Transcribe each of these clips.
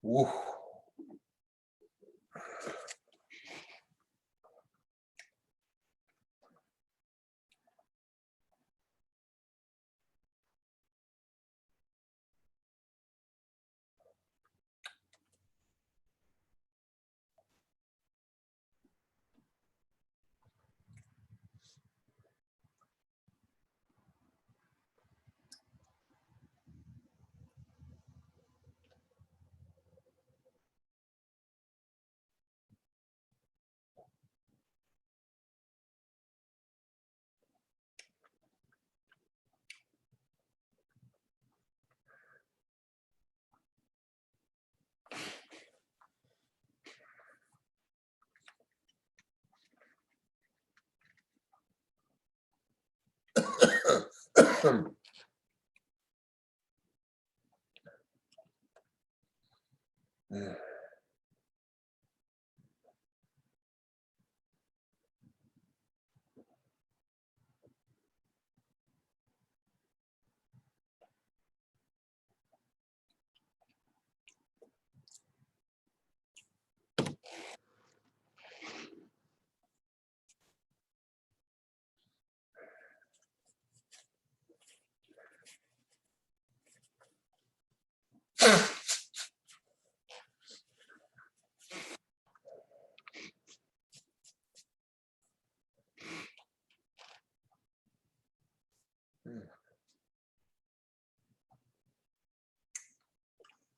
Woo.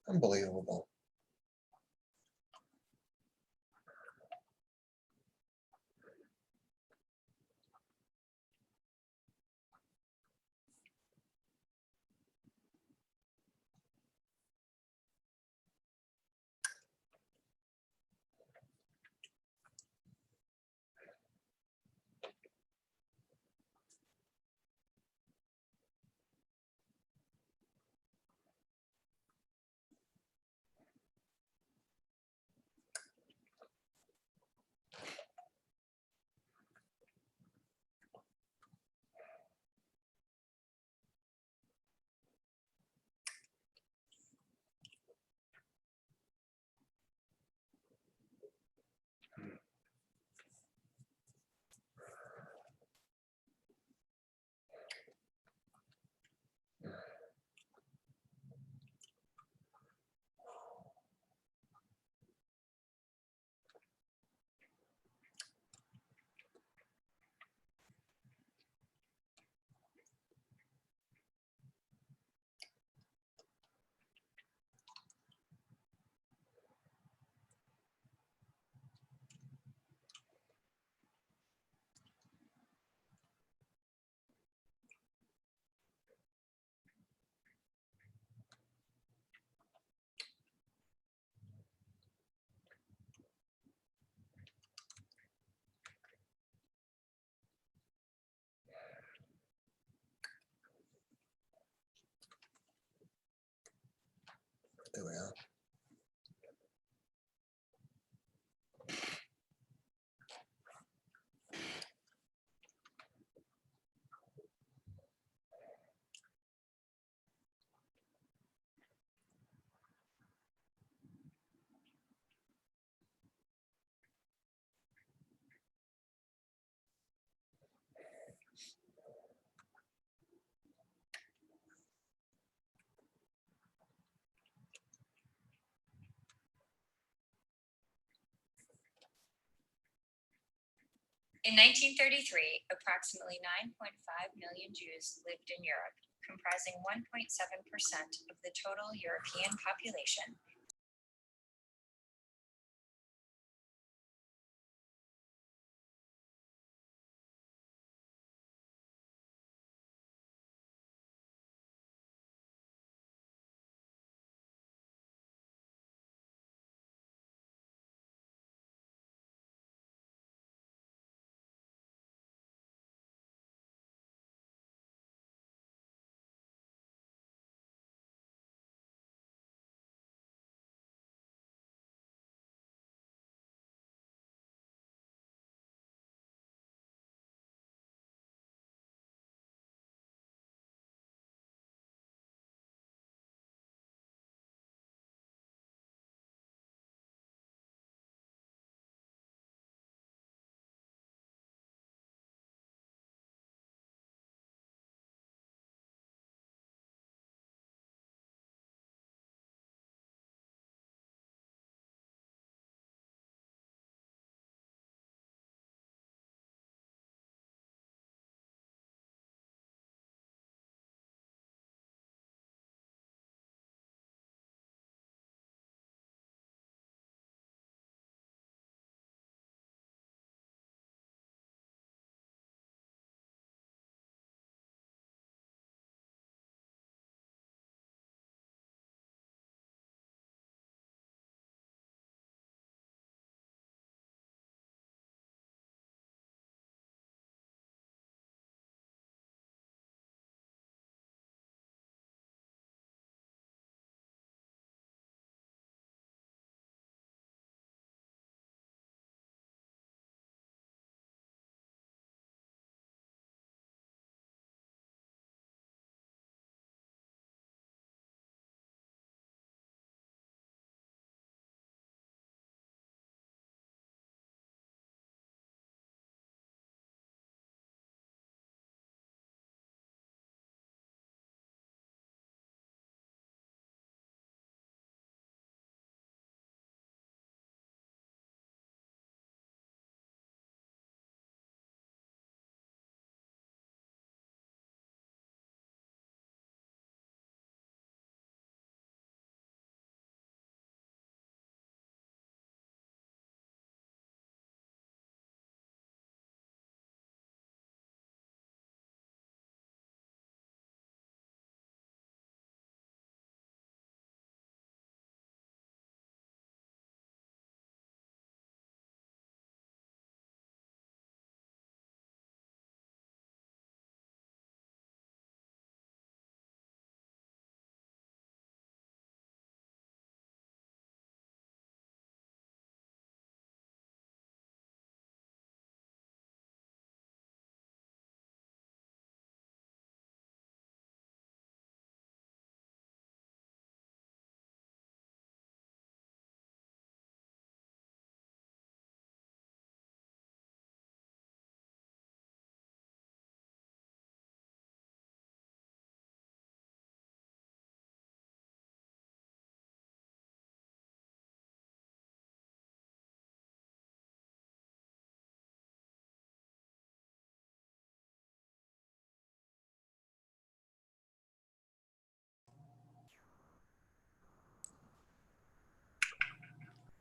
Unbelievable. There we are. In 1933, approximately 9.5 million Jews lived in Europe, comprising 1.7% of the total European population.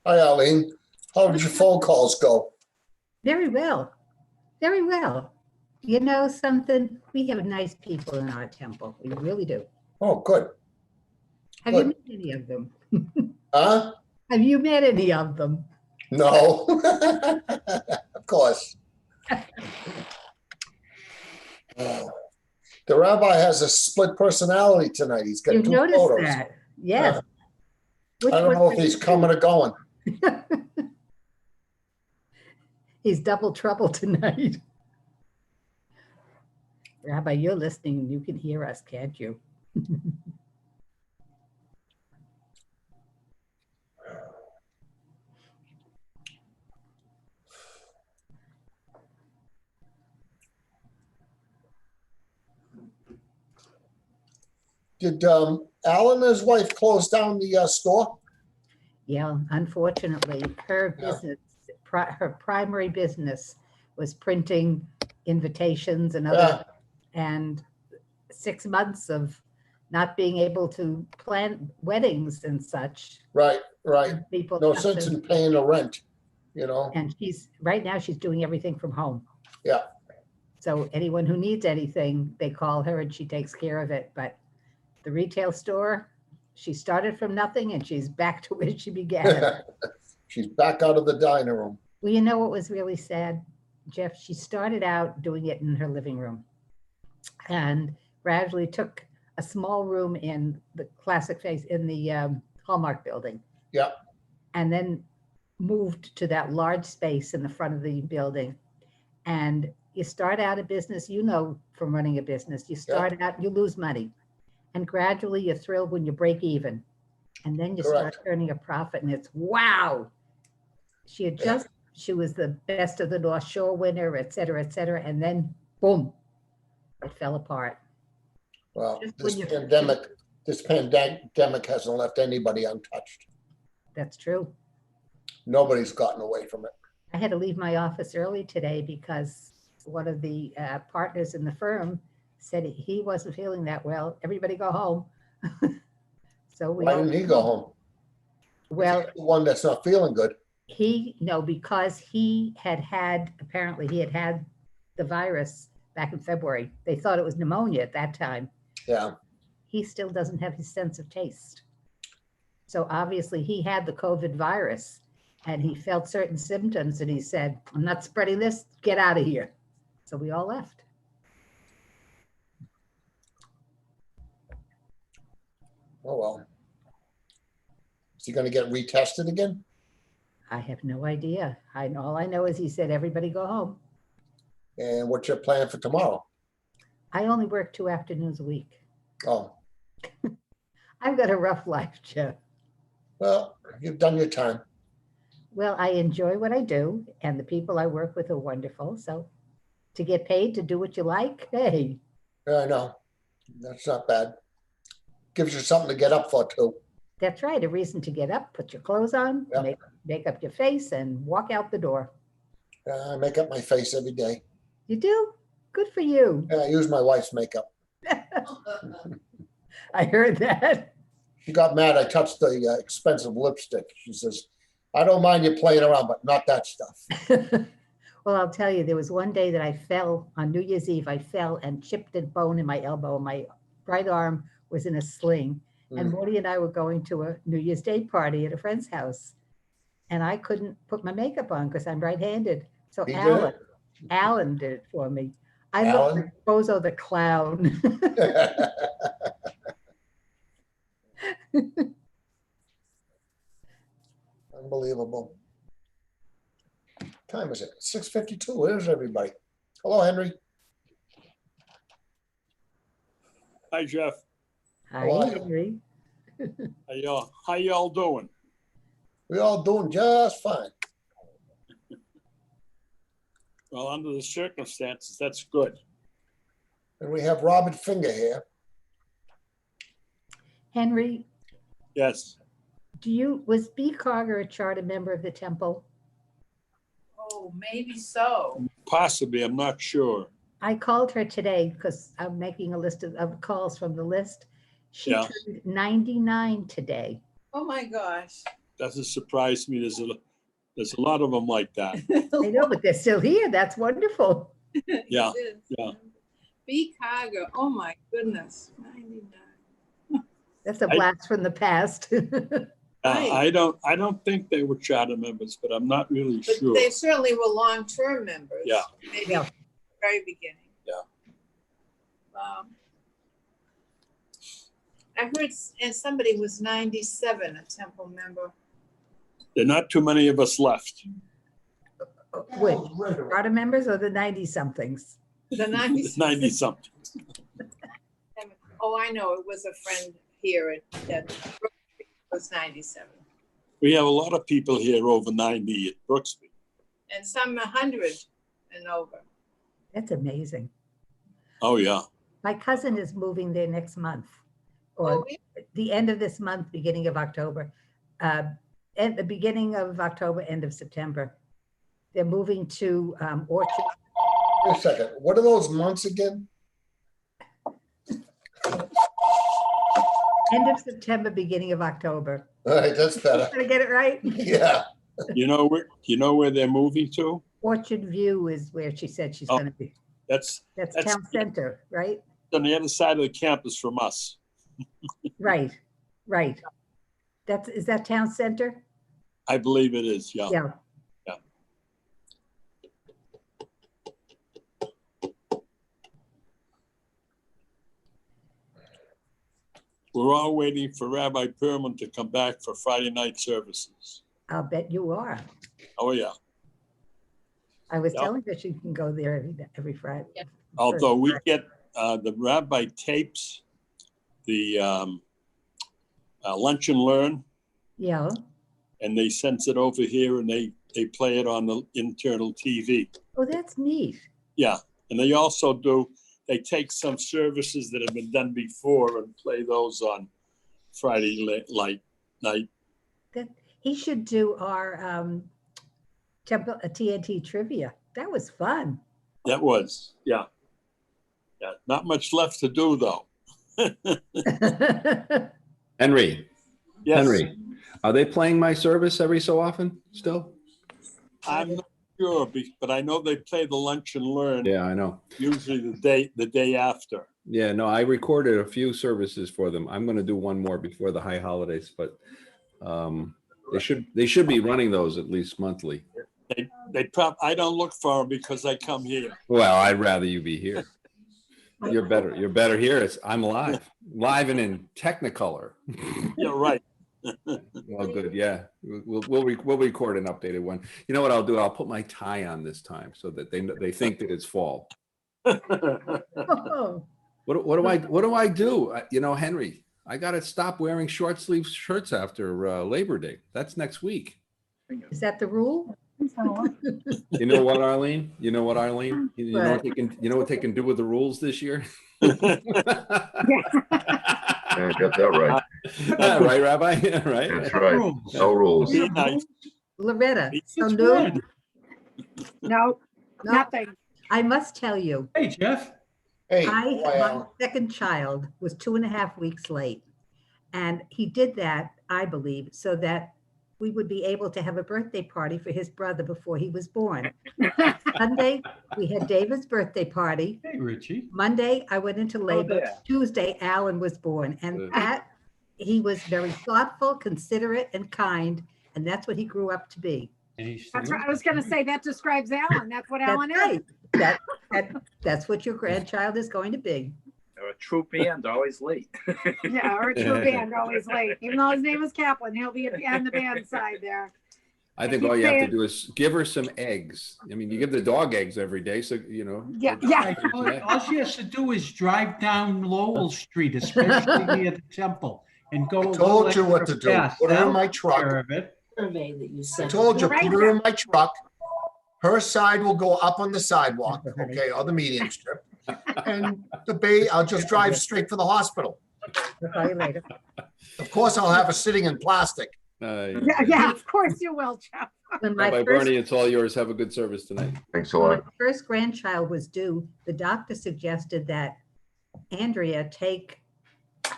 Hi, Eileen. How did your phone calls go? Very well. Very well. You know something? We have nice people in our temple. We really do. Oh, good. Have you Good. met any of them? Huh? Have you met any of them? No. Of course. The rabbi has a split personality tonight. He's got You two noticed photos. that? Yes. I Which don't one know if are he's you? coming or going. He's double trouble tonight. Rabbi, you're listening. You can hear us, can't you? Did Alan and his wife close down the store? Yeah, unfortunately, her Yeah. business, her primary business was printing invitations and Yeah. other, and 6 months of not being able to plan weddings and such. Right, right. and People No have sense to- in paying the rent, you know? and right now she's doing everything from home. Yeah. So anyone who needs anything, they call her and she takes care of it. But the retail store, she started from nothing and she's back to where she began. She's back out of the dining room. Well, you know what was really sad, Jeff? She started out doing it in her living room and gradually took a small room in the classic face in the Hallmark building. Yeah. And then moved to that large space in the front of the building. And you start out a business, you know, from running a business, you start out, you lose money. And gradually you're thrilled when you break even. And then you Correct. start earning a profit and it's wow. She was the best of the North Shore winner, et cetera, et cetera. And then boom, it fell apart. Well, Just this when you- pandemic hasn't left anybody untouched. That's true. Nobody's gotten away from it. I had to leave my office early today because one of the partners in the firm said he wasn't feeling that well. Everybody go home. So we Why all, didn't he go home? well, He's the one that's not feeling good. because apparently he had had the virus back in February. They thought it was pneumonia at that time. Yeah. He still doesn't have his sense of taste. So obviously he had the COVID virus and he felt certain symptoms and he said, I'm not spreading this, get out of here. So we all left. Oh, well. Is he going to get retested again? I have no idea. All I know is he said, everybody go home. And what's your plan for tomorrow? I only work 2 afternoons a week. Oh, I've got a rough life, Jeff. well, you've done your time. Well, I enjoy what I do and the people I work with are wonderful. So to get paid to do what you like, hey, Yeah, I know. That's not bad. Gives you something to get up for too. that's right. A reason to get up, put your clothes on, Yep. make up your face and walk out the door. I make up my face every day. You do? Good for you. Yeah, I use my wife's makeup. I heard that. She got mad. I touched the expensive lipstick. She says, I don't mind you playing around, but not that stuff. Well, I'll tell you, there was one day that I fell on New Year's Eve. I fell and chipped a bone in my elbow. My right arm was in a sling. And Morty and I were going to a New Year's Day party at a friend's house. And I couldn't put my makeup on because I'm right-handed. So He did Alan did it for me. I Alan? looked like Bozo the Clown. Unbelievable. Time is it? 6:52. Where's everybody? Hello, Henry. Hi, Jeff. Hi, How are you? Henry. How y'all doing? We're all doing just fine. Well, under the circumstances, that's good. And we have Robert Finger here. Henry, Yes. was B. Carger a charter member of the temple? Oh, maybe so. Possibly, I'm not sure. I called her today because I'm making a list of calls from the list. She Yeah. turned 99 today. Oh my gosh. doesn't surprise me. There's a lot of them like that. I know, but they're still here. That's wonderful. Yeah, It is. yeah. B. Cargo, oh my goodness, 99. That's a blast from the past. Right. I don't think they were charter members, but I'm not really But sure. they certainly were long-term members. Yeah. Maybe Yeah. very beginning. Yeah. I heard and somebody was 97, a temple member. There are not too many of us left. Which, charter members or the 90-somethings? The 90s. 90 something. Oh, I know, it was a friend here that was 97. We have a lot of people here over 90 at Brooksby. And some 100 and over. That's amazing. Oh, yeah. My cousin is moving there next month, or Oh, yeah. the end of this month, beginning of October. At the beginning of October, end of September. They're moving to Orchard. Wait a second. What are those months again? End of September, beginning of October. All right, that's better. Did I get it right? Yeah. You know where they're moving to? Orchard View is where she said she's Oh. going to be. That's That's that's- town center, right? on the other side of the campus from us. Right, right. Is that town center? I believe it is, yeah. Yeah. We're all waiting for Rabbi Perman to come back for Friday night services. I'll bet you are. Oh, yeah. I was Yeah. telling her she can go there every Friday. Although we get the rabbi tapes, the lunch and learn, Yeah, and they sends it over here and they play it on the internal TV. oh, that's neat. Yeah, and they also they take some services that have been done before and play those on Friday night. He should do our temple TNT trivia. That was fun. That was, yeah. Yeah, not much left to do though. Henry, Yes, Henry, are they playing my service every so often still? I'm not sure, but I know they play the lunch and learn Yeah, I know. usually the day after. Yeah, no, I recorded a few services for them. I'm going to do one more before the high holidays, but they should be running those at least monthly. I don't look for them because I come here. Well, I'd rather you be here. You're better here. I'm live and in Technicolor. You're right. Well, good. Yeah, we'll record an updated one. You know what I'll do? I'll put my tie on this time so that they think that it's fall. Oh, What do I do? You know, Henry, I got to stop wearing short sleeve shirts after Labor Day. That's next week. is that the rule? You know what, Arlene? You know what they can. You know what they can do with the rules this year? Yeah, got that right. Right, Rabbi? Right. That's right. No rules. Be nice. Loretta, so It's new? good. No, No, nothing. I must tell you, Hey, Jeff. Hey, my wow. second child was 2.5 weeks late. And he did that, I believe, so that we would be able to have a birthday party for his brother before he was born. Sunday, we had David's birthday party. Hey, Richie. Monday, I went into labor. there. Tuesday, Alan was born. And Good. that, he was very thoughtful, considerate, and kind. And that's what he grew up to be. And he's That's still- right. I was gonna say that describes Alan. That's what That's Alan is. right. That's what your grandchild is going to be. A true band, always late. Yeah, or a true band, always late. Even though his name is Kaplan, he'll be on the band side there. I think all you have to do is give her some eggs. I mean, you give the dog eggs every day, so you know. Yeah, yeah. All she has to do is drive down Lowell Street, especially near the temple, and go. I a told little you what to extra do. fast. Put her in That'll my take truck. care of it. Survey that you I sent. told you, Right put her in my truck. Her side will go up on the sidewalk, okay, or the median strip. And I'll just drive straight for the hospital. I'll call you later. Of course, I'll have her sitting in plastic. Yeah, of course you will, Jeff. When my Rabbi first, Bernie, it's all yours. Have a good service tonight. Thanks a when my lot. first grandchild was due, the doctor suggested that Andrea take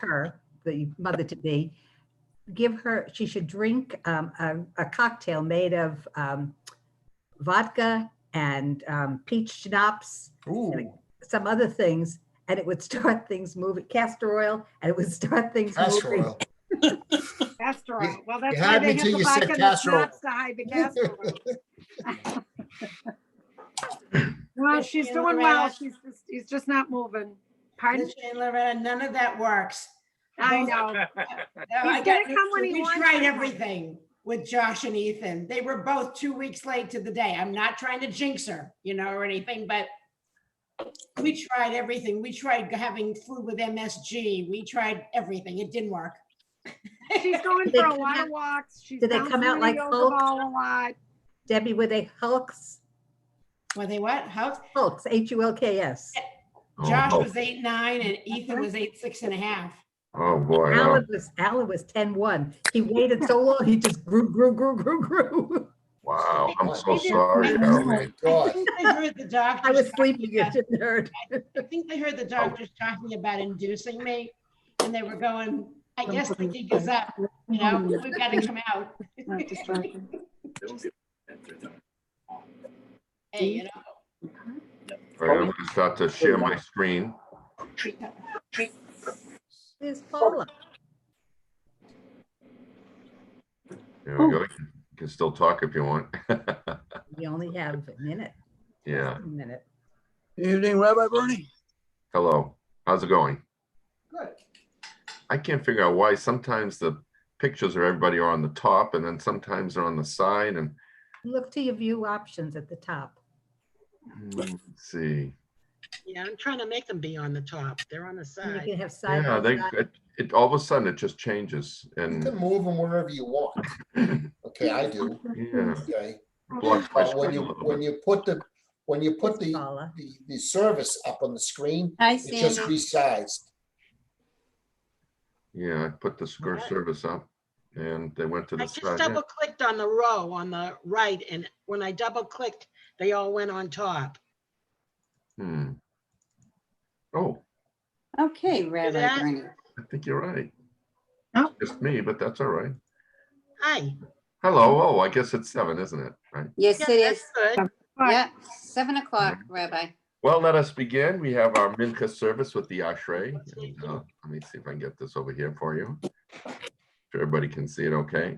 her, the mother-to-be, she should drink a cocktail made of vodka and peach schnapps, and Ooh, some other things, and it would start things moving, castor oil, and it would start things castor moving. oil. Castor You- oil. Well, that's you why had they me have till the you said vodka and the castor oil. schnapps to hide the castor oil. Well, she's doing well. He's just not moving. Pardon? Listen, Loretta, none of that works. I Both- know. No, He's gonna come when he we wants tried to. everything with Josh and Ethan. They were both 2 weeks late to the day. I'm not trying to jinx her, or anything, but we tried everything. We tried having food with MSG. We tried everything. It didn't work. She's going Did they for a come lot out- of walks. She's did they come out bouncing like the yoga Hulk? ball a lot. Debbie, were they hulks? Were they what? How? Hulks, Hulks. Josh Oh, was 8'9" and Ethan was 8'6½". oh, boy. Alan was 10'1". He waited so long, he just grew. Wow, I'm so He did sorry, great. Oh, Ellie. my I God. think they heard the doctors. I was talking sleeping, you about- nerd. I think they heard the doctors talking about inducing me, and they were going, I guess the gig is up, we've got to come out. Hey, All right, I'm gonna start to share my screen. There's Paula. There we go. You can still talk if you want. We only have a minute. Yeah. A minute. Evening, Rabbi Bernie. Hello. How's it going? Good. I can't figure out why sometimes the pictures of everybody are on the top and then sometimes they're on the side and Look to your view options at the top. let's see. Yeah, I'm trying to make them be on the top. They're on the And you side. can have side Yeah, by side. it all of a sudden it just changes You and can move them wherever you want. Okay, I do. yeah, Okay. blocks my But when screen a you, little when bit. you put the, Paula. the service up on the screen, Hi, it just Sandy. resized. Yeah, I put the square service up and they went to I the just side. Yeah. double clicked on the row on the right, and when I double clicked, they all went on top. Hmm. Oh, Okay, that? Rabbi Bernie. I think you're right. Oh. Just me, but that's all right. Hi. Hello. Oh, I guess it's 7, isn't it? Right. Yes, Yeah, it that's is. good. Yeah, 7 o'clock, Rabbi. Well, let us begin. We have our Mincha service with the Ashrei. And, let me see if I can get this over here for you. So everybody can see it okay.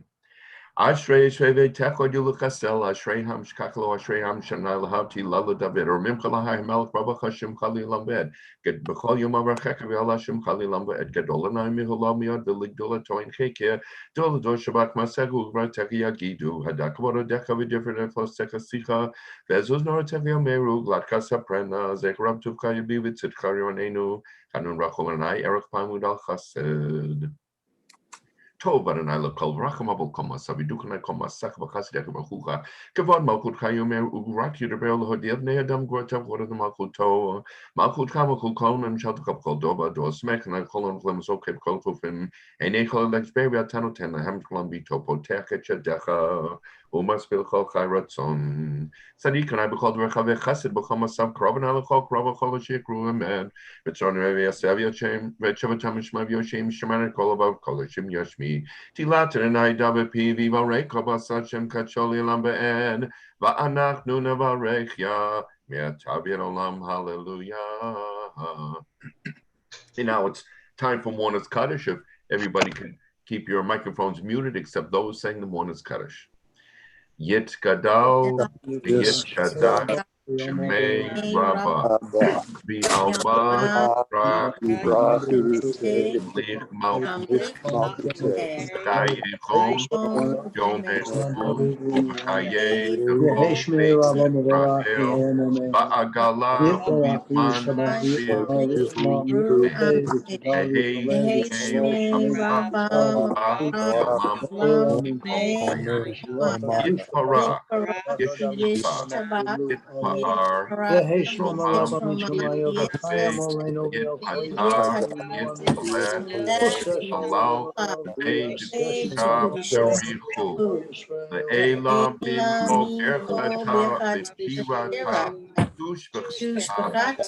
Ashrei Shvei Techod Yuluchasel, Ashrei Ham Shkaklo, Ashrei Ham Shanai Lahavti Lala David, or Mimchalahai Melch Rabba Hashim Chali Lambed, Get Bechol Yom Avrachek Vialashim Chali Lambed, Get Dolanai Mihulamiad, the Ligdula Toin Keke, Dolador Shabak Masegu, Rateki Yagidu, Hadakvoro Dekavi different influence Tekasicha, Vezuz Noratevia Meru, Glatka Saprena, Zekrab Tuvka Yabivit, Sitkarion Kanun Rachel and I, Eric Pamud Al Chassid. Tov Adonai L'Kol V'Rachamabel Kol Masav Yidukanai Kol Masach V'Chasidek V'Chucha Kavod Malchut Chayomer Ugrak Yudaber L'Hodiev Nei Adam Gortav Gorad Malchut To Malchut Kamakul Kol Mem Shaltakap Kol Doba Do Smek and I Kol On Flems Okep Kol Kufim Einei Kol Lex Beria Tano Ten Lahem Klam Bito Potech Etchadecha Umas Bilchol Chayratzon Sadik and I Bechol V'Chave Chasid B'Chol Masav Krovan Alachol Krova Chol Shikru Amen Vitzon Revi Asavia Chem Vetchavatam Shmav Yoshim Shemana Kol Abav Kol Shim Yoshmi Tilater and I David P. Viva Rekaba Sachem Kacholi Lambe Va'anach Nuna Varechya Miatavian Olam Hallelujah. And now it's time for Mourner's Kaddish. If everybody could keep your microphones muted except those saying the Mourner's Kaddish. Yit Gadal, Yit Shaddai, Shemei Rabba, V'alma Ra Lich Malchut, Dayichon, Yom Eshut, Chaye, Devon, Rachel, Ba'agala, U'bizman, Yitzhara, Yeshua, Yitzhar, Allah, the Elam Bimbo Erchata, Tirata, Dushbachata,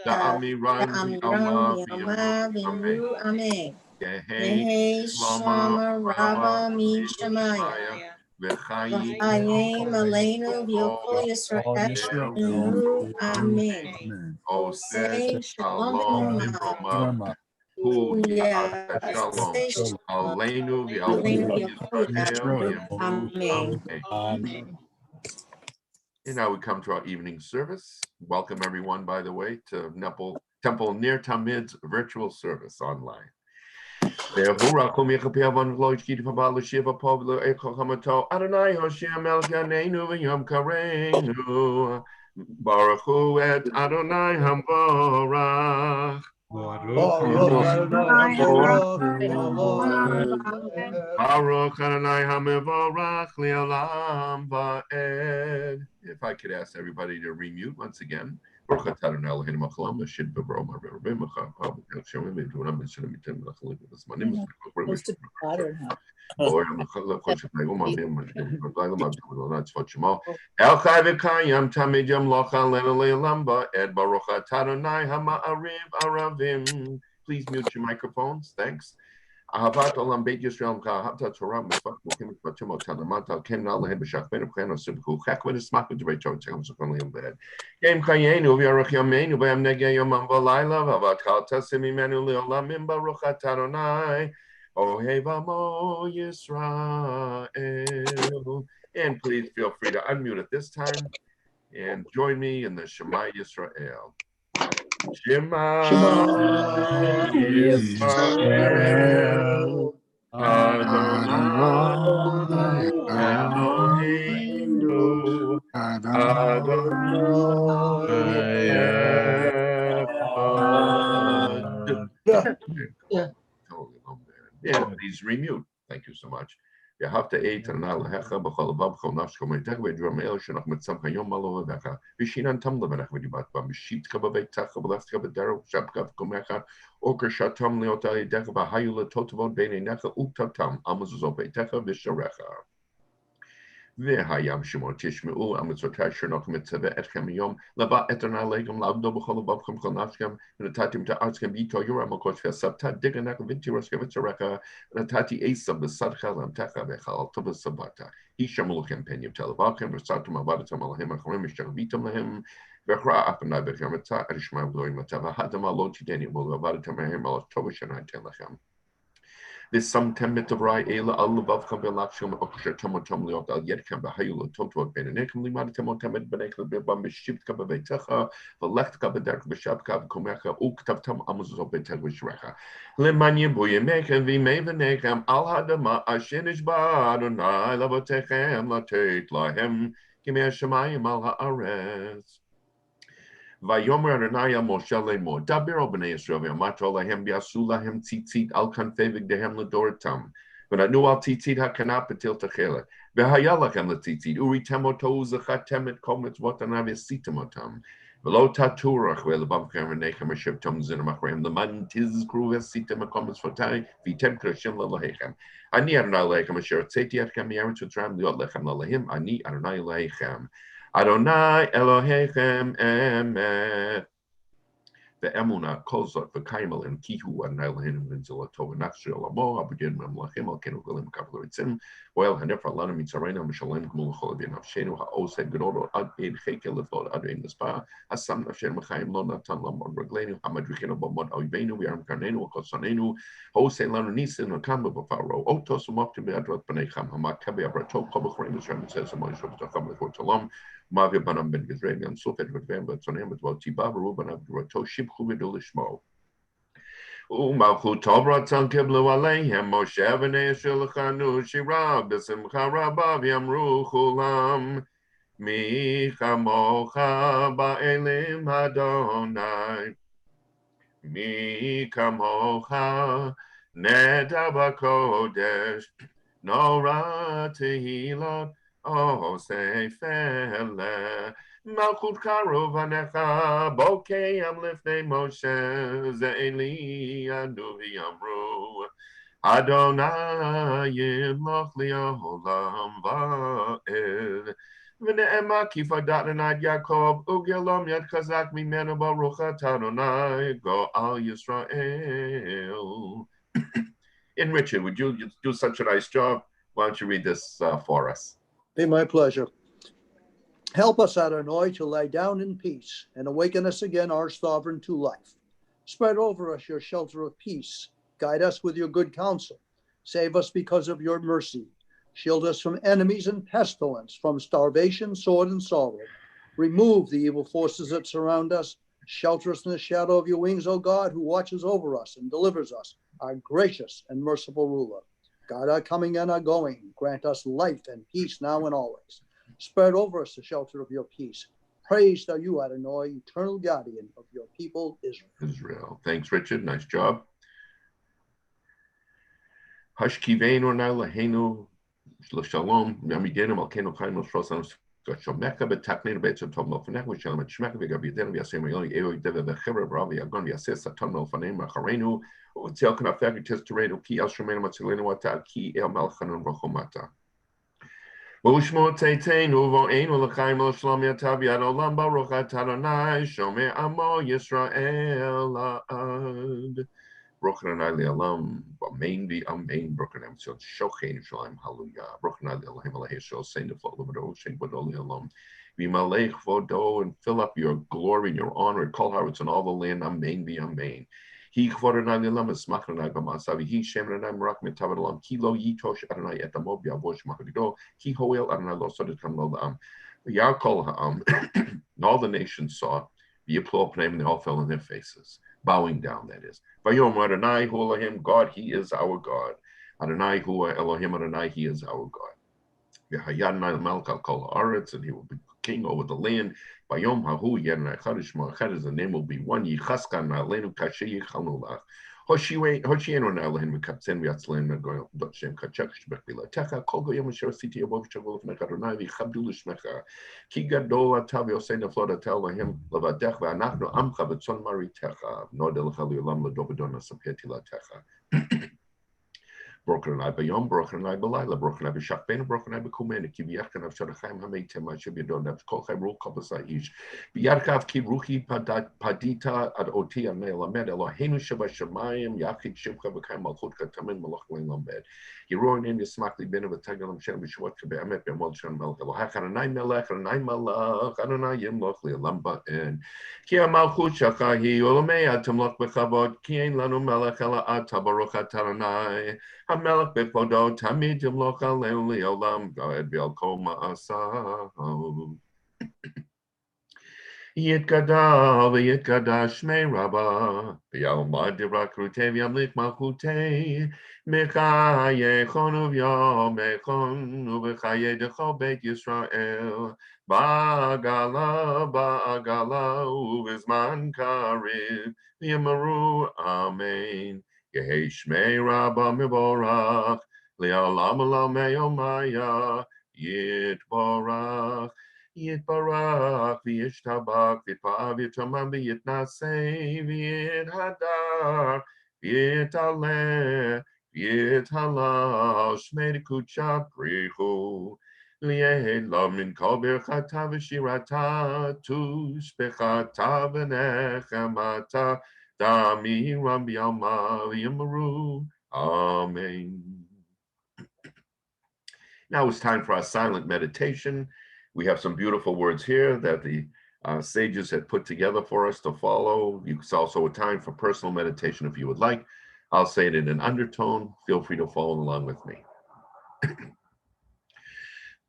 the Amiran Yama Vimru Amen. Yehei Shlama Rabba Mishamaya V'chaim Aleinu V'yokol Yisrael. Amen. Oseh Shalom Roma Hu Yaseh Shalom Aleinu V'yokol Yisrael. Amen. Amen. And now we come to our evening service. Welcome everyone, by the way, to Temple Ner Tamid's virtual service online. Adonai Hashem Elkeinu v'yom kareinu Baruch Hu et Adonai Hamvorach Baruch Adonai Hamevorach Le'olam Va'ed. If I could ask everybody to remute once again. Baruch Adonai Eloheinu Melech Shid B'Roma V'Rebeimach Shem V'Dunam V'Shem V'Tem V'Chalim V'Smanim El Chai V'Kayam Tamid Yom Locha Lena Le'olam Va'ed Baruch Adonai Hama'ariv Aravim. Please mute your microphones. Thanks. Ahavat Olam Beit Yisrael Ka'ahavta Torah Mitzvot Mukim Mitzvotim Otanamat Ken Na'alehem B'Shachben B'Chen Osibku Chekved Esmak V'Dvrei Torah Tzegam Zokon Le'im B'Ed Yem Chayenu V'Yarach Yameinu V'Yam Negei Yomam V'Layla V'Avat Chal Tasim Imenu Le'olamim Baruch Adonai Ohev Amo Yisrael. And please feel free to unmute at this time and join me in the Shema Yisrael. Shema Yisrael Adonai Eloheinu Adonai Echad. Yeah, please remute. Thank you so much. You have to eat and now hecha b'chol avav b'chol nafsh kol meitech v'edrom el shenach mitzam hayom malo v'vecha v'shinan tam levenach v'dibat bam v'shitcha b'veitach v'leftcha b'derech v'shabka v'komecha oker shatam leota yidecha v'hayu letotavot b'nei necha uktatam amazuzot beitecha v'sharecha. V'hayam shemot tishmeu amitzvotai shenach mitzveh etchem yom laba eternal legam lavdo b'chol avav b'chol nafshkem v'natatim ta'atzkem b'ito yoram akosh v'sabta diganach v'tiroshke v'tzarecha v'natati esam b'sadcha lamtecha v'chal tovasabata hisham luchem penyim televachem v'satum avadatam alahem acharem v'shachvitam lahem v'chra apanai v'chem v'tzah erishma v'loim v'tava hadam alot tideni v'avadatam lahem alot tovashanai telachem. This some temmet of Rai Ela Allav Kabelaksham Oksha Tomotom Leot Al Yedkam Bahayula Toto Benekam Limad Temotamed Benekla Bibam Biship Kabavetecha, Velekt Kabadak Bishap Kab Komecha, Uktaptam Amazon Betek Vishrecha. Lemanya Boyemek and Vimavenekam Al Hadama Ashinish Badonai Lavotechem Latate Lahem Kimea Shemayim Al Haaretz. Vayomer Adonai Moshe Lemor Daber Bnei Yisrael V'Amato Lahem B'Yasu Lahem Tzitzit Al Kanfei V'Gdehem L'Doratam V'Natnu Al Tzitzit HaKanah B'Til Techela V'Haya Lachem L'Tzitzit Uri Temoto Zachatemet Kol Mitzvot Anav Yasitem Otam V'Lo Taturach V'Elabam Kem V'Nechem Hashem Tom Zinam Achrem L'man Tiz Kru V'Sitem Akom Mitzvotai V'Tem Krashim L'Lohechem Ani Adonai Lechem Asher Tzeti Atchem Yeretz V'Tram Liot Lechem L'Lohim Ani Adonai Lechem Adonai Elohechem Emet. The Emuna Kozot the Kaimel and Kihu and Nilahin and Zilato and Naxil Amo, Abudin Mamlachim, Alkenu Vilim Kaploritzim, Well, Hanefa Lanam Sarena, Mishalim, Mulholabin of Shenu, Haos had Gnodo, Ad Hekel, Thought Adin the Spa, Asam Nashem Machaim, Lonatan Lamon Reglenu, Hamadrikin of Bomod Oibenu, Yaram Karnenu, Kosanenu, Hose Lananisin, or Kamba Bafaro, Otos Moptim Adrat Benecham, Hamakabi Abrato, Kobakrim, says a Mosh of the Family for Talam. Mavia Banam Ben Gizrael and Sofet with Vamba Sonem with Tiba Ruban Abdurato Ship Huvidulishmo. Umaku Tobra Tankiblu Alehem Moshe Vene Shilchanu Shirab Besim Karabav Yamru Hulam Micha Mocha Baelim Hadonai Micha Mocha Nedabakodesh Nora Tehilot. Oh, say fele, Malchut Karu Vanecha, Bokeh Am Lifnei Moshe, Ze'eli Aduvi Amru, Adonai Yimloch Li'olam Va'ed, V'ne'ema Kifadat Ad Yaakov, Ugyalom Yad Chazak Mimenu Baruch Adonai, Go Al Yisrael. And Richard, would you do such a nice job? Why don't you read this for us? Be my pleasure. Help us, Adonai, to lie down in peace and awaken us again, our sovereign, to life. Spread over us your shelter of peace. Guide us with your good counsel. Save us because of your mercy. Shield us from enemies and pestilence, from starvation, sword, and sorrow. Remove the evil forces that surround us. Shelter us in the shadow of your wings, O God, who watches over us and delivers us, our gracious and merciful ruler. God, our coming and our going, grant us life and peace now and always. Spread over us the shelter of your peace. Praised are you, Adonai, eternal guardian of your people, Israel. Thanks, Richard. Nice job. Hashkiveinu now lahenu shalom. Yamidenu malkenu kainu shrosan shomeka betaknenu betzim tom lofanek v'shalom et shmeka v'gabidenu v'yasem yoni eo deve v'chevra v'ravi agon v'yases atom lofanem v'charenu v'tzel kanafek v'testorenu ki el shemenu matzilenu v'ata ki el malchanun v'chomata. Ushmo teitenu v'einu l'chaim l'shalom yatav yad olam baruch atah Adonai shomer amo Yisrael ad. Broken and Ali Alam, Amen be Amen, Broken and so Shochain Shalom, Hallelujah, Broken and Elohim Alehishol, Saint of Lomado, Saint Bodoli Alam, be Malech Vodo, and fill up your glory and your honor and call hearts in all the land, Amen be Amen. He Kvoran Ali Alam is Smakranai Bamasavi, he Shamranai Marak Metavalam, Kilo Yitosh Adonai Etamob Yavosh Makadido, Ki Hoel Adonai Losodit Kamlo Yakol and all the nations saw the applause name and they all fell on their faces. Bowing down, that is. Vayom Adonai hu Elohim, God, He is our God. Adonai hu Elohim, Adonai, He is our God. V'hayadonai melech al kol haaretz, and He will be king over the land. Vayom hahu yadonai chadash ma'achad, the name will be one. Yichaskan na'aleinu kasher yichalnu lach. Hoshienu na'alehin v'kaptzen v'yatzlein v'goyim dot-shem kachak shbech v'latecha kol goyim asher asiti abov shavol v'nech Adonai v'yichabdu l'shmecha ki gadol ata v'yosei neflot ata Elohim levadech v'anachnu amcha v'tzon maritecha nodel l'chal yolam l'dobedon asapeti latecha. Broken I bayom, broken I belayla, broken I b'shakben, broken I b'kumen, ki v'yachkan av shadachayim hameitem, asher b'yadon av kol chayim rul kabasa ish. B'yarkav ki ruchi padita ad oti al me'elamed, Eloheinu shabashamayim, yachid shimcha v'kayim malchut katamin malach lein lamed. Yeroin in yismakli ben v'tagalam shem b'shuvat k'be'amet b'mol shem melech, Elohach Adonai melech, Adonai malach, Adonai yimloch li'olam ba'en. Ki ha'malchut shaka hi olamei ad tamloch b'chavod, ki ein lanu melech ela ata baruch atah Adonai. Hamelech befodo tamid yimloch aleinu li'olam v'ed v'al ma'asav. Yitkada v'yitkada shmei rabba v'yalmad divrak rutei v'yamlich malchutei mechaye chonu v'yomechon u'v'chaye dechol beit Yisrael ba'agala u'v'zman kariv v'yamaru amen. Yehi shmei rabba mivorach li'olam olam me'omaya yitborach. Yitbarach v'yishtabach v'yitpav v'yitamam v'yitnaseh v'yithadar v'yitaleh v'yithalal shmei dekucha prichu li'ehed lo min kol birchata v'shirata tushbechata v'nechemata damiram b'yalma v'yamaru. Amen. Now it's time for our silent meditation. We have some beautiful words here that the sages had put together for us to follow. It's also a time for personal meditation if you would like. I'll say it in an undertone. Feel free to follow along with me.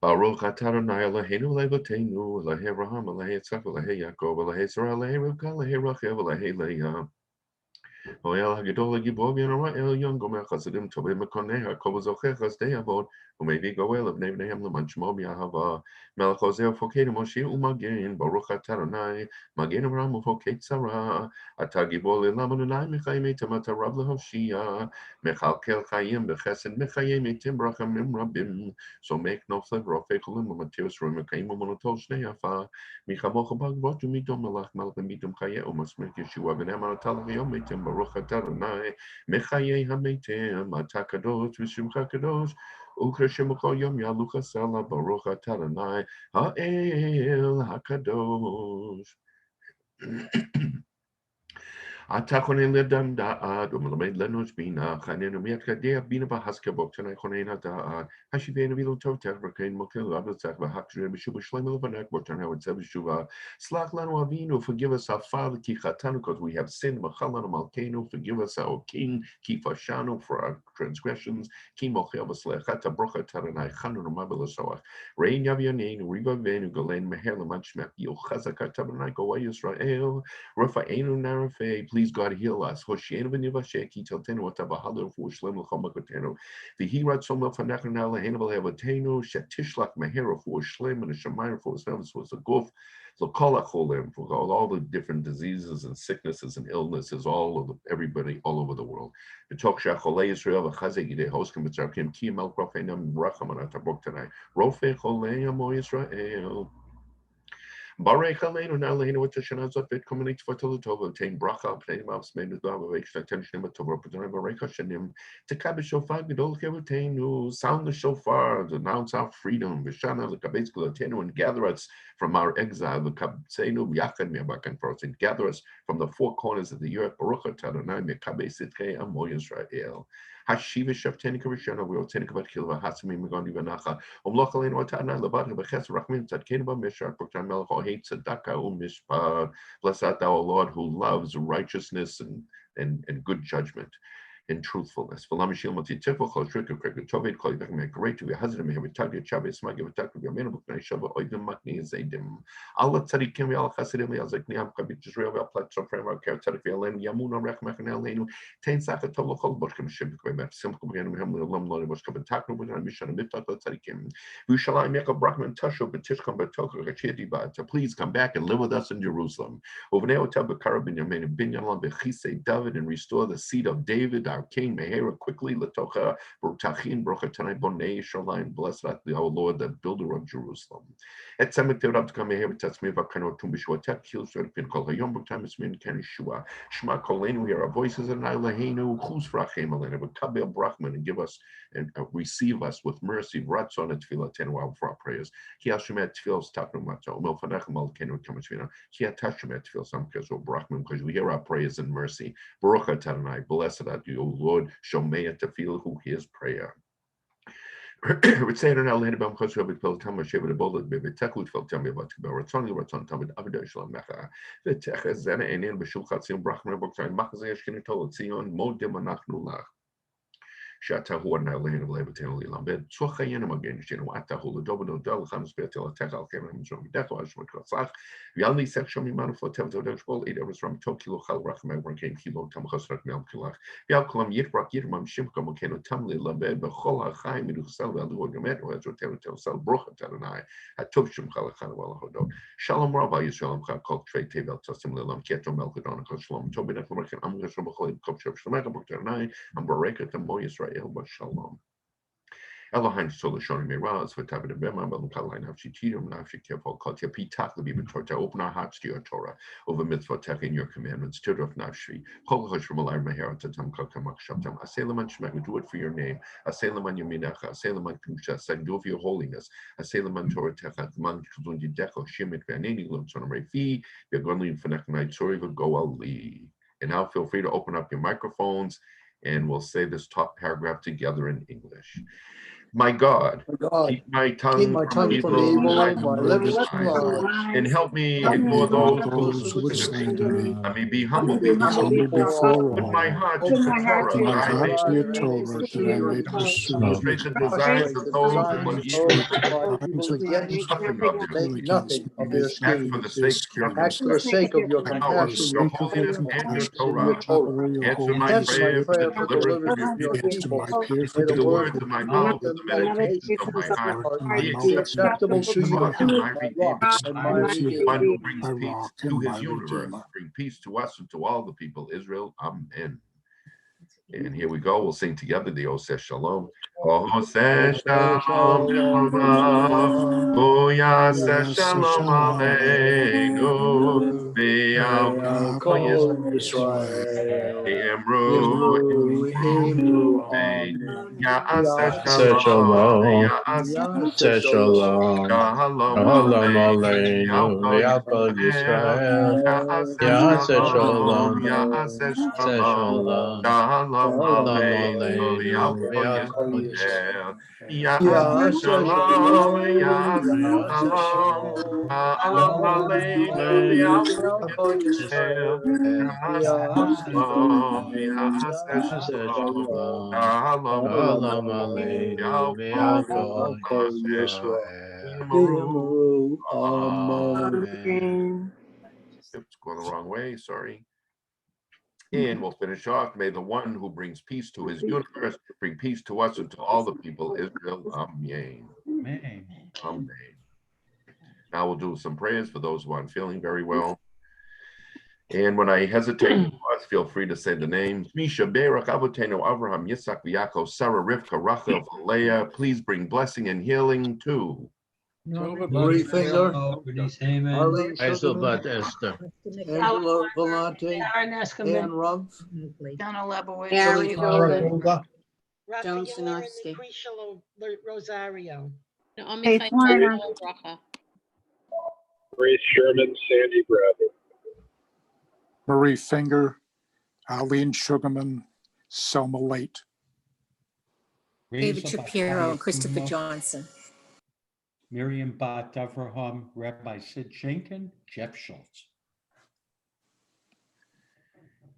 Baruch atah Adonai Eloheinu levoteinu Elahei Avraham Elahei Yitzchak Elahei Yaakov Elahei Sarah Elahei Rivka Elahei Rachel Elahei Leah. Oel hagedol hagibor v'yanora el yon gomer chasadim tovim mekoneh hakol v'zocher chasdei avod u'mevi goel avnei bneihem l'man shmo b'yahava melech ozer fokeinu Moshe u'magen Baruch atah Adonai magen Avraham u'foket Sarah atah gibor le'lam Adonai mechayim eitem atah rav lehoshia mechalkel chayim b'chesed mechayim eitem brachamim rabim somek nofle v'rofei cholim u'matir sroim mekayim u'monotol shnei afa michamocha b'gvot u'midom melach melech u'midom chayeh u'masmek Yeshua v'nei atah l'yom eitem Baruch atah Adonai mechayei hameitem atah kadosh v'shimcha kadosh u'cheshemucho yom yalucha sala Baruch atah Adonai ha'el hakadosh. Atakonin ledam da'ad, umelamed lenos bina, chanenu miat kadea bina bahaskabok, tanai konena da'ad, hashivena vilo totek, rakain mokil, abatak, bahakshre, bishuba shlemel vanek, botan howard sebishuva, slach lanu avinu, forgive us our Father, ki chatanu, because we have sinned, machalanu malkenu, forgive us our King, ki fashanu, for our transgressions, ki mochel v'slechata, brocha taranai, chanu nomabelasoach, rein yavianein, riva venu, galen meher lemachmek, yo chazaka taranai, go Yisrael, Rafa'enu Narafe, please God heal us. Hoshienu v'nivasheki teltenu atabahalu v'ushlem l'chomakotenu. V'hirat somel fanachana lehenu v'levatenu shetishlach mehera v'ushlem and a shemayim v'ushlem was a goof. L'kol ha'cholim, for all the different diseases and sicknesses and illnesses, everybody all over the world. V'tok shacholei Yisrael v'chazek yidei hoskim v'tzarkim ki melk rofeinam rachamon atabok tanai. Rofe cholei amo Yisrael. Barek Aleinu now Lehinu with Tashana Zot community for Tolutova, obtain Bracha, playing mouse made with Lava, attention of Tova, Barek Hashanim, to Kabish Shofar, Gedol Kevutenu, sound the shofar, announce our freedom, Vishana, the Kabes Gulatenu, and gather us from our exile, the Kabsenu, Yachan Miabakan for us, and gather us from the four corners of the earth, Baruch Tadanai, Mekabes Sitke, Amo Yisrael. Hashiva Shaftenika Rishana, we will take about Kilva, Hasami, Magandi Vanacha, Umlokalin Watana, Labata, Beches, Rachmin, Tatkinba, Mishak, Buktan Melch, hate Sadaka, Mishpah. Bless thou, O Lord, who loves righteousness and good judgment and truthfulness. Great to be husband, have a target, Chavez, my give a target, your minimum, Shava, Oidem, Makni, Zadim. Allah Tarikim, Al Hasidim, Yazakniam, Kabit Israel, Platform Framework, Tarifel, Yamuna, Rachmakanel, Tain Sakatolo, Bosham, Shibik, Simple, Alum, was Kabatak, with a mission, Mitat Tarikim. We shall I make a Brahman Tasho, Betishkam, Batoka, Chediba, to please come back and live with us in Jerusalem. Over there, Tabakarabin, Yamin, Binyalam, Bechise, David, and restore the seed of David, our King, Mehera, quickly, Latocha, Brutachin, Brochatanai, Bonei, Shaline, bless our Lord, the builder of Jerusalem. At Semitic up to come here, that's me, Vakano, Tumbishwatek, Kills, Pin, called a Yom Times Min, Kanishua, Shma Kolenu, hear our voices, and Ilahenu, who's Frachem, Elena, but Kabel Brachman, and give us and receive us with mercy, Ratson, and Tfilah, 10 while for our prayers. Kiashemet, Tfils, Tapno Mato, Melfanachmal, Kenu, Kamashvina, Kiatashemet, Tfils, Samkas, or Brachman, because we hear our prayers in mercy. Baruch Tanai, blessed are you, O Lord, Shomea Tefillah, who hears prayer. Would say it now, Landabam Kosovo, Phil Thomas, Shavid, Bola, Baby Tekut, Phil Tommy, about Raton, Tamid, Abdul Mecha, the Techazana, and in Bashulkatsim, Brachman, Bokai, Makazash, Kinitol, Sion, Modim, Anachnulach. Shatahu now land of Levitan Lambed, Sochayanam again, Atahu, the Dobino Del, Hamspetel, Tekal, Cameron, Deco, Ashmakasach, Yali section Mimano for Tempo Dashbol, 8 hours from Tokyo, Halrachman, came Kilo, Tamhasrak, Melkilach, Yalkulam, Yitrak, Yirmam, Shimka, Mokano, Tamli, Lambed, Behola, Haim, Sal, the Orgamet, or Hotel, Sal, Brocha, Taranai, at Topshum, Halakhan, Hodo, Shalom Rabbi, Shalom, called Trade Table, Tussim, Lilam, Keto, Melkadon, Shalom, Tobin, American, Amgasham, Kopshop, Shamaka, Taranai, and Bareka, the Moyes. Shalom. Elohim Solashon Miraz for Tabit of Bema, Balukaline of Shitium, Nafik Kefal, Kotia Pitak, the Bibin to open our hearts to your Torah, over mitzvah tech in your commandments, to of Nafshi, Kolhosh from Alar Mahara to Tamka Kamak Shaptam, Asalaman Shmek, do it for your name, Asalaman Yaminacha, Asalaman Kusha, Send of your holiness, Asalaman Torah Techat, Man Kuzundi Deco, Shimit Vanini, Lumson Refi, Yagonli Fanek Night, sorry, go Ali. And now feel free to open up your microphones and we'll say this top paragraph together in English. My God, keep my tongue from evil, my lips from lying, and help me ignore those who slander. I may be humble before put my heart to the Torah, that I may pursue the desires of those who are evil, make nothing of their schemes. Act for the sake of your compassion, your holiness, and your Torah. Answer my prayer for deliverance of your people. May the words of my mouth and the meditation of my heart be acceptable to you, my rock and my redeemer. One who brings peace to his universe, bring peace to us and to all the people, Israel. Amen. And here we go. We'll sing together the Oseh Shalom. Oseh Shalom, Oyaseh Shalom Aleinu, Ve'al kol Yisrael Emru Ya'aseh Shalom Ya'aseh Shalom Shalom Aleinu Ve'al kol Yisrael Ya'aseh Shalom Ya'aseh Shalom Shalom Aleinu Ve'al kol Yisrael Ya'aseh Shalom Ya'aseh Shalom Shalom Aleinu Ve'al kol Yisrael Ya'aseh Shalom Ya'aseh Shalom Shalom Aleinu Ve'al kol Yisrael. Amen. It's going the wrong way, sorry. And we'll finish off. May the one who brings peace to his universe bring peace to us and to all the people of Israel. Amen. Man. Amen. Now we'll do some prayers for those who aren't feeling very well. And when I hesitate, feel free to say the names. Misha, Berach, Avotenu, Avraham, Yitzhak, Yaakov, Sarah, Rivka, Rachel, Leah. Please bring blessing and healing to Marie Finger, Arlene Sugarman, Esther. Angela Vellante, Aaron Ann Escombe, Rumpf, Donna Lebowitz, Gary Golden, Joan Sinofsky. Rosario. Faith Turner, Grace Sherman, Sandy Bradley. Marie Finger, Arlene Sugarman, Selma Late. David Shapiro and Christopher Johnson. Miriam Bat Avraham, Rabbi Sid Schenken, Jeff Schultz.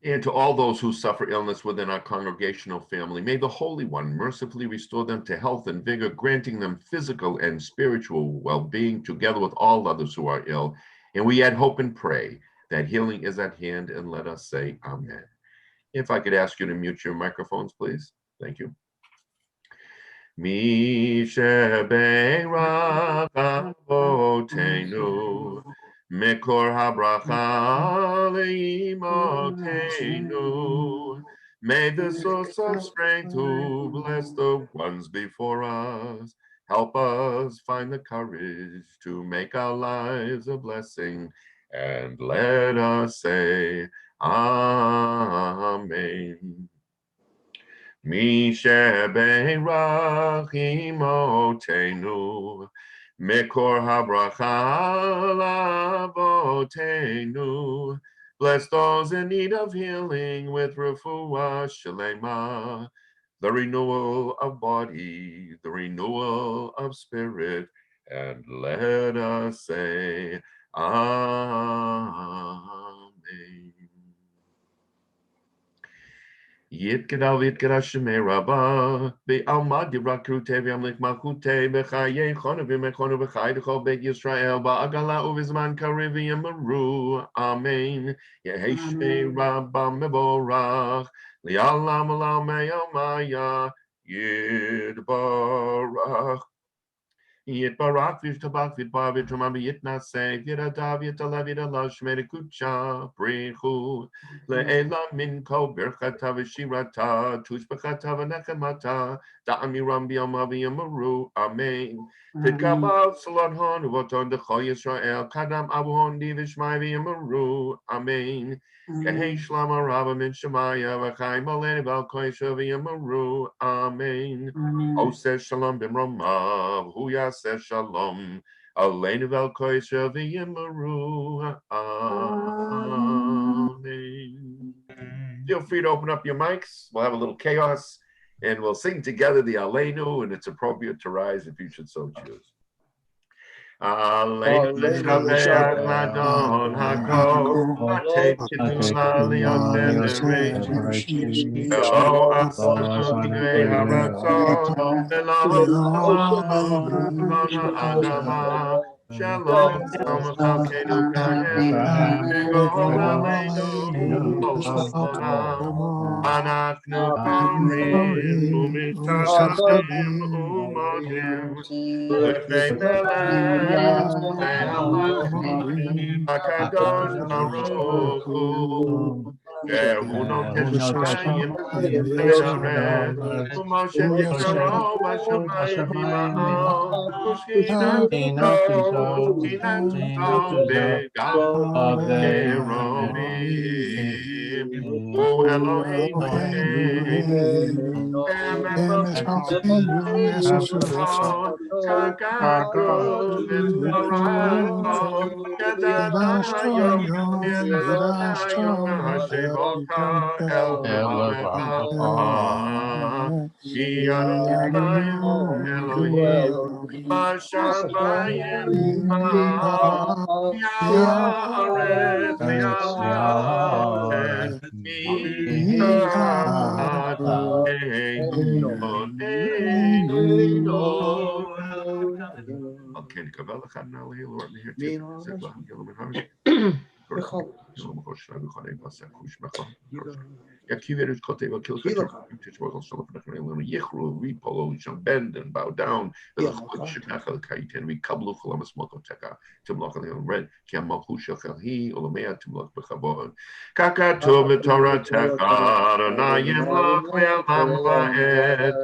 And to all those who suffer illness within our congregational family, may the Holy One mercifully restore them to health and vigor, granting them physical and spiritual well-being together with all others who are ill. And we add hope and pray that healing is at hand, and let us say amen. If I could ask you to mute your microphones, please. Thank you. Mi shebeirach avotenu Mekor habracha leimotenu. May the source of strength who bless the ones before us help us find the courage to make our lives a blessing, and let us say amen. Mi shebeirach imotenu Mekor habracha lavotenu. Bless those in need of healing with refuah shalema, the renewal of body, the renewal of spirit, and let us say amen. Yitkadal Yitkada Shemei Rabbah, Be'alma Dibra Krute V'amlik Malchute, B'chaye Chonu V'mechonu V'chay D'chol Beit Yisrael, Ba'agala Uvizman Kariv Yemaru, Amen. Yehi Shmei Rabbah Meborach, Li'alam Alam Me'amaya, Yidbarach. Yitbarach V'shtabach V'dbar V'trumah V'yitnaseh, V'yitadav V'yitalav V'yitalav Shmei Kucha, Brichu, Le'ela min kol birchata v'shirata, tushbechata v'nechemata, da'amiram b'yama v'yamaru, amen. Titkabal salon uvoton d'chol Yisrael, kadam abuhon di v'shmai v'yamaru, amen. Yehei shlama rabba min shemaya, v'chaim aleni v'al-koisha v'yamaru, amen. Oseh shalom b'mromav, hu yaseh shalom, aleni v'al-koisha v'yamaru, amen. Feel free to open up your mics. We'll have a little chaos and we'll sing together the Aleinu, and it's appropriate to rise if you should so choose. Aleinu l'shabeach l'adon hakol, v'tei k'tula li'aseh enrich. V'lo aso k'nei haratzon, v'lo ha'adama. Shalom, Malkeinu Kahem, V'god Aleinu Kol Ha'olam. Anachnu Parim U'Mishtashim U'Modim L'Fnei Melech L'Fnei HaMelech HaKadosh Baruch Hu Uno Teshayim, Lecharet, Umoshe Yisrael, Vashamayim Ima'am, Ushkinam Tov, Begam Keromim, O Elohim, Okay, נקבל לך נעלי לורד מהיר תצלח גלו מנהר Yakivirus Kote will kill Yechru, Repolo, bend and bow down, and we kablu Mokoteka, Timlokan red, Kiamakushahi, Olamea, Timlok Bechabon. Kakato, the Torah Teka, Nayim Lachlam Ed,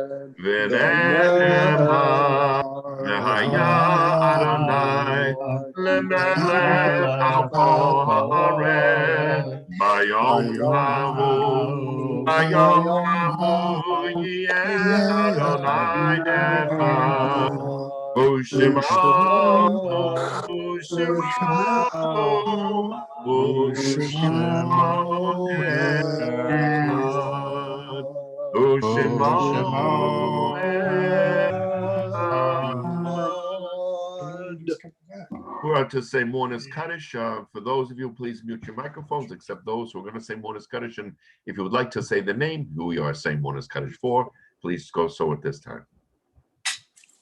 Veneha, Nehaya Adonai, Lemelech Alpo Haaret, Bayom Havu, Bayom Havu, Yeh Adonai Echad, Ushemahu, Ushemahu, Ushemahu Echad, Ushemahu Echad. We're out to say Mourner's Kaddish. For those of you, please mute your microphones, except those who are going to say Mourner's Kaddish. And if you would like to say the name who we are saying Mourner's Kaddish for, please go so at this time.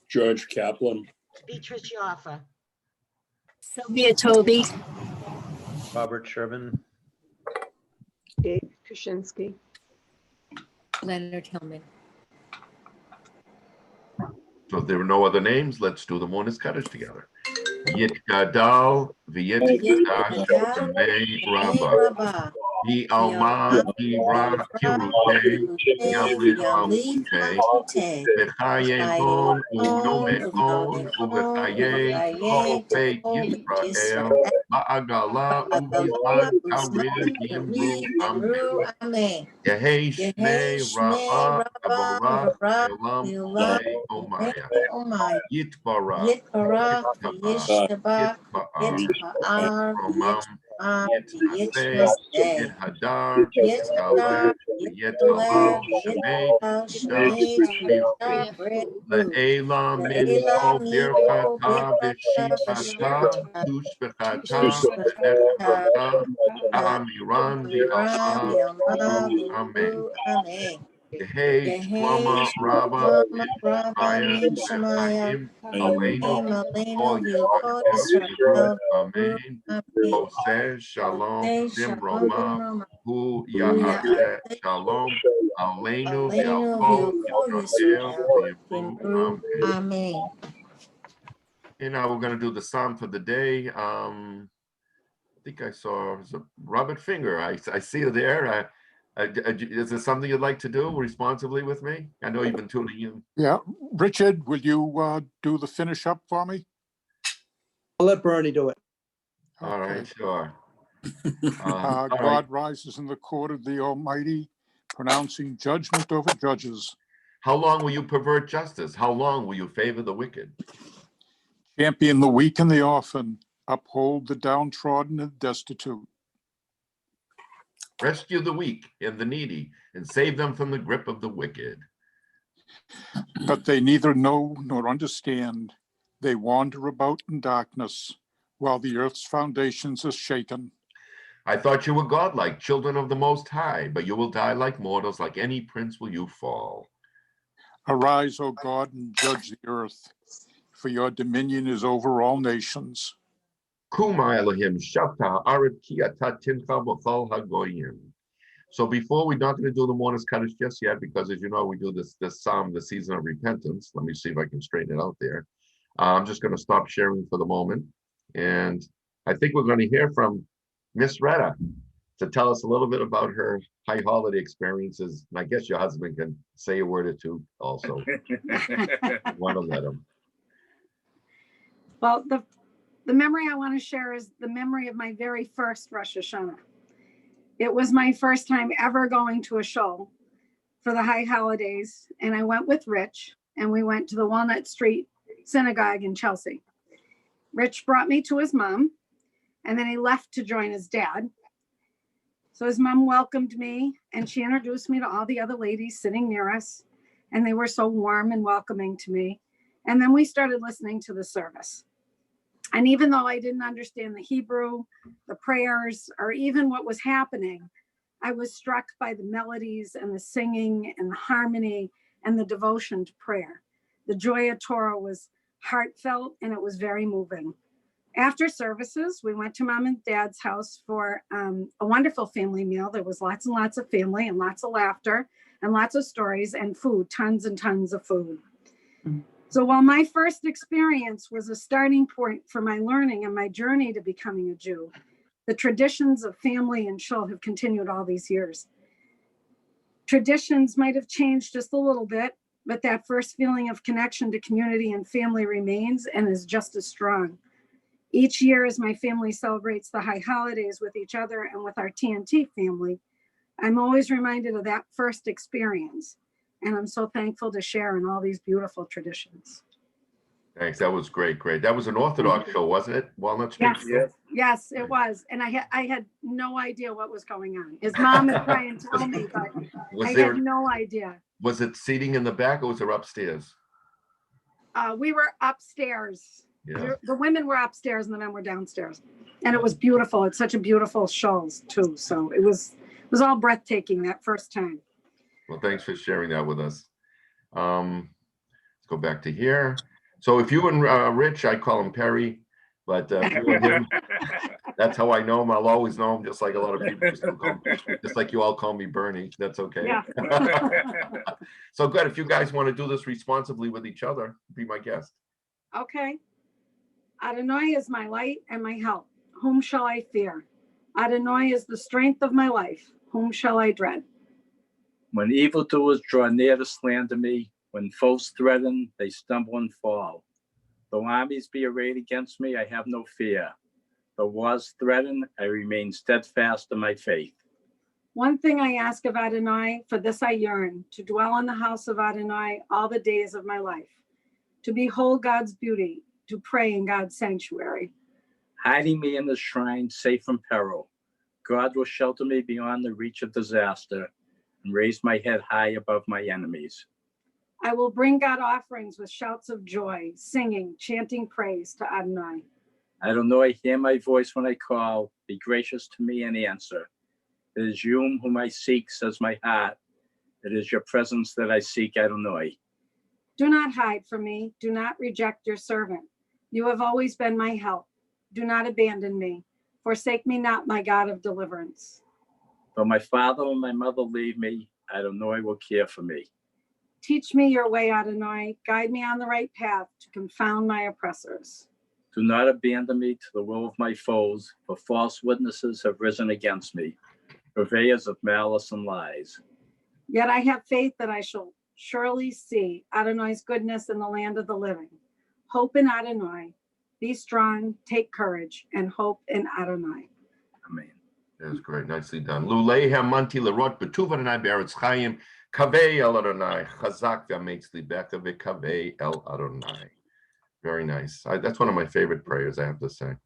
George Kaplan. Beatrice Yoffa. Sylvia Toby. Robert Sherman. Dave Kuczynski. Leonard Hillman. So if there are no other names, let's do the Mourner's Kaddish together. Yitgadal v'yitgadash b'mei Rabbah. He alma ivra kirute yamrit malute v'chayevon unomechon u'v'chaye kol beit Yisrael ba'agala u'bizman karir yimru amen. Yehei shnei Rabbah aborach elam omaya Yitbarach Yitba'ar Romam Yitzaseh Yithadar Yitkaleh Yitalav Shemei Le'ela min kol birchata v'shivata tushbechata v'nechemata ha'amiran v'alma amen. Hey, Shlomo Rabba, Shemaim, Aleinu, Kol Yisrael, Amen. Oseh Shalom, Simroma, Hu Ya'aseh Shalom, Aleinu, Ya'al Yisrael, Amen. And now we're going to do the psalm for the day. I think I saw Robert Finger. I see you there. Is there something you'd like to do responsibly with me? I know you've been tuning in. Yeah, Richard, will you do the finish up for me? I'll let Bernie do it. All right, sure. God rises in the court of the Almighty, pronouncing judgment over judges. How long will you pervert justice? How long will you favor the wicked? Champion the weak and the orphan, uphold the downtrodden and destitute. Rescue the weak and the needy, and save them from the grip of the wicked. But they neither know nor understand. They wander about in darkness, while the earth's foundations are shaken. I thought you were godlike, children of the Most High, but you will die like mortals, like any prince will you fall. Arise, O God, and judge the earth, for your dominion is over all nations. Kuma Elohim Shata Aret Kiata Tincha B'chol Hagoyim. So before we're not going to do the Mourner's Kaddish just yet, because as you know, we do this psalm, the season of repentance. Let me see if I can straighten it out there. I'm just going to stop sharing for the moment. And I think we're going to hear from Miss Retta. to tell us a little bit about her high holiday experiences. And I guess your husband can say a word or two also. Want to let him. Well, the memory I want to share is the memory of my very first Rosh Hashanah. It was my first time ever going to a shul for the high holidays. And I went with Rich, and we went to the Walnut Street Synagogue in Chelsea. Rich brought me to his mom, and then he left to join his dad. So his mom welcomed me, and she introduced me to all the other ladies sitting near us. And they were so warm and welcoming to me. And then we started listening to the service. And even though I didn't understand the Hebrew, the prayers, or even what was happening, I was struck by the melodies and the singing and the harmony and the devotion to prayer. The joy of Torah was heartfelt, and it was very moving. After services, we went to Mom and Dad's house for a wonderful family meal. There was lots and lots of family and lots of laughter and lots of stories and food, tons and tons of food. So while my first experience was a starting point for my learning and my journey to becoming a Jew, the traditions of family and shul have continued all these years. Traditions might have changed just a little bit, but that first feeling of connection to community and family remains and is just as strong. Each year, as my family celebrates the high holidays with each other and with our TNT family, I'm always reminded of that first experience. And I'm so thankful to share in all these beautiful traditions. Thanks. That was great. Great. That was an Orthodox show, wasn't it? Walnut Street? Yes, yes, it was. And I had no idea what was going on. His mom would try and tell me, but I had no idea. Was it seating in the back or was it upstairs? We were upstairs. Yeah. The women were upstairs and the men were downstairs. And it was beautiful. It's such a beautiful show too. So it was all breathtaking that first time. Well, thanks for sharing that with us. Let's go back to here. So if you and Rich, I call him Perry, but if you and him, that's how I know him. I'll always know him, just like a lot of people still call me, just like you all call me Bernie. That's okay. Yeah. So good. If you guys want to do this responsibly with each other, be my guest. Okay. Adonai is my light and my help. Whom shall I fear? Adonai is the strength of my life. Whom shall I dread? When evildoers draw near to slander me, when foes threaten, they stumble and fall. Though armies be arrayed against me, I have no fear. Though wars threaten, I remain steadfast in my faith. One thing I ask of Adonai, for this I yearn, to dwell in the house of Adonai all the days of my life, to behold God's beauty, to pray in God's sanctuary. Hiding me in the shrine, safe from peril, God will shelter me beyond the reach of disaster and raise my head high above my enemies. I will bring God offerings with shouts of joy, singing, chanting praise to Adonai. Adonai, hear my voice when I call. Be gracious to me and answer. It is you whom I seek, says my heart. It is your presence that I seek, Adonai. Do not hide from me. Do not reject your servant. You have always been my help. Do not abandon me. Forsake me not, my God of deliverance. Though my father and my mother leave me, Adonai will care for me. Teach me your way, Adonai. Guide me on the right path to confound my oppressors. Do not abandon me to the will of my foes, for false witnesses have risen against me, purveyors of malice and lies. Yet I have faith that I shall surely see Adonai's goodness in the land of the living. Hope in Adonai. Be strong, take courage, and hope in Adonai. Amen. That's great. Nicely done. Lulei hamanti lerot betuv Adonai be'eretz chaim, kavei el Adonai, chazak v'ametz libeka v'kavei el Adonai. Very nice. That's one of my favorite prayers, I have to say.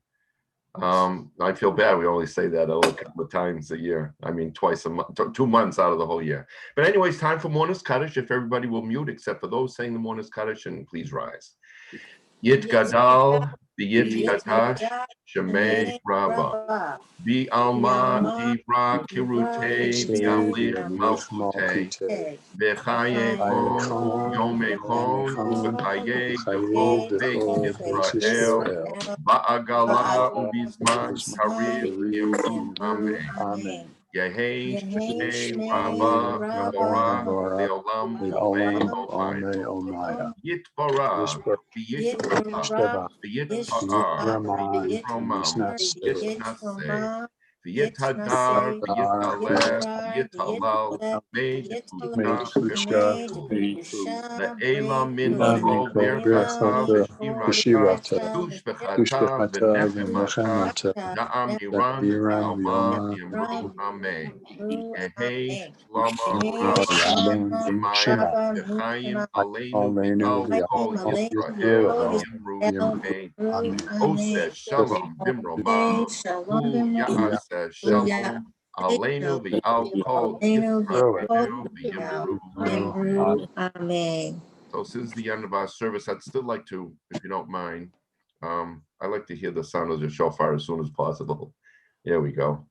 I feel bad. We only say that a couple of times a year. I mean, twice a month, 2 months out of the whole year. But anyways, time for Mornis Kaddish. If everybody will mute, except for those saying the Mornis Kaddish, and please rise. Yit gadal v'yit kadash shemei rava v'alma divra kirutei v'amlich malchutei v'chayechon yomechon v'chayei yevot Yisrael ba'agala u'bizman karim yamim amen. Yehei shemei rava v'orah le'olam omei Yitbarach, Yitbarach, Yitbarach, Yitramam, Yitnaseh, V'yitadar, v'yitaleh, v'yitalel, v'mei Le'ela min kol birchata v'shirata, tushbechata v'nechemata, na'am yiran v'alma yamru amen. Ehei shlama rabba shemayim v'chaim aleinu v'al kol Yisrael yamru amen. Oseh shalom bimroma, hu ya'aseh shalom aleinu v'al kol Yisrael v'yamru Amen. So this is the end of our service. I'd still like to, if you don't mind, I'd like to hear the sound of the shofar as soon as possible. There we go.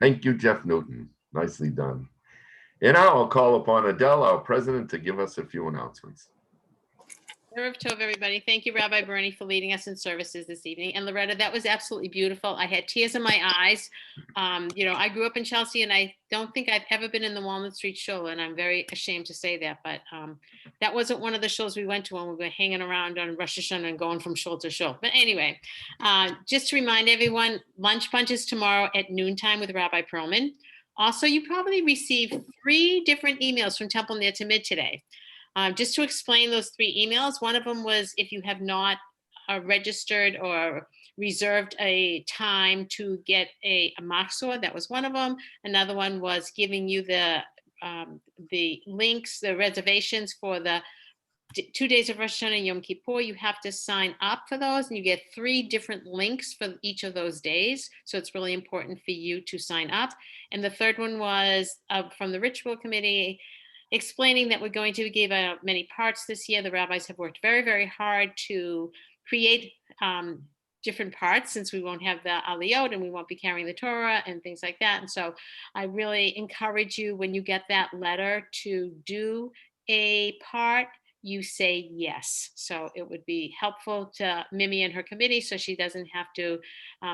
Thank you, Jeff Newton. Nicely done. And now I'll call upon Adele, our president, to give us a few announcements. Erev Tov, everybody. Thank you, Rabbi Bernie, for leading us in services this evening. And Loretta, that was absolutely beautiful. I had tears in my eyes. I grew up in Chelsea, and I don't think I've ever been in the Walnut Street Shul, and I'm very ashamed to say that. But that wasn't one of the shuls we went to when we were hanging around on Rosh Hashanah and going from shul to shul. But anyway, just to remind everyone, lunch bunch is tomorrow at noontime with Rabbi Perlman. Also, you probably received 3 different emails from Temple Ner Tamid today. Just to explain those 3 emails, one of them was if you have not registered or reserved a time to get a machzor, that was one of them. Another one was giving you the links, the reservations for the 2 days of Rosh Hashanah and Yom Kippur. You have to sign up for those, and you get 3 different links for each of those days. So it's really important for you to sign up. And the third one was from the Ritual Committee, explaining that we're going to give out many parts this year. The rabbis have worked very, very hard to create different parts, since we won't have the aliyot and we won't be carrying the Torah and things like that. And so I really encourage you, when you get that letter, to do a part, you say yes. So it would be helpful to Mimi and her committee, so she doesn't have to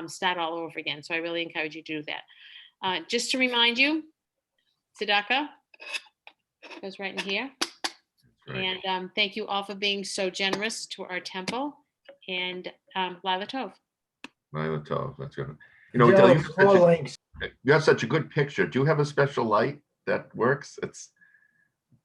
start all over again. So I really encourage you to do that. Just to remind you, tzedakah goes right in here. Right. And thank you all for being so generous to our temple. And Lila Tov. Lila Tov, that's good. Adele, you have such a good picture. Do you have a special light that works? It's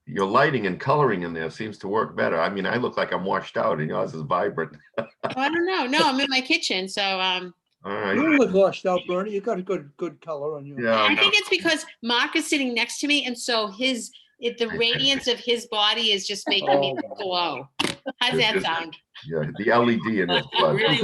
your lighting and coloring in there seems to work better. I mean, I look like I'm washed out, and yours is vibrant. I don't know. No, I'm in my kitchen, so All right. You look washed out, Bernie. You got a good color on you. Yeah. I think it's because Mark is sitting next to me, and so the radiance of his body is just making me glow. How's that sound? Yeah, the LED in his blood.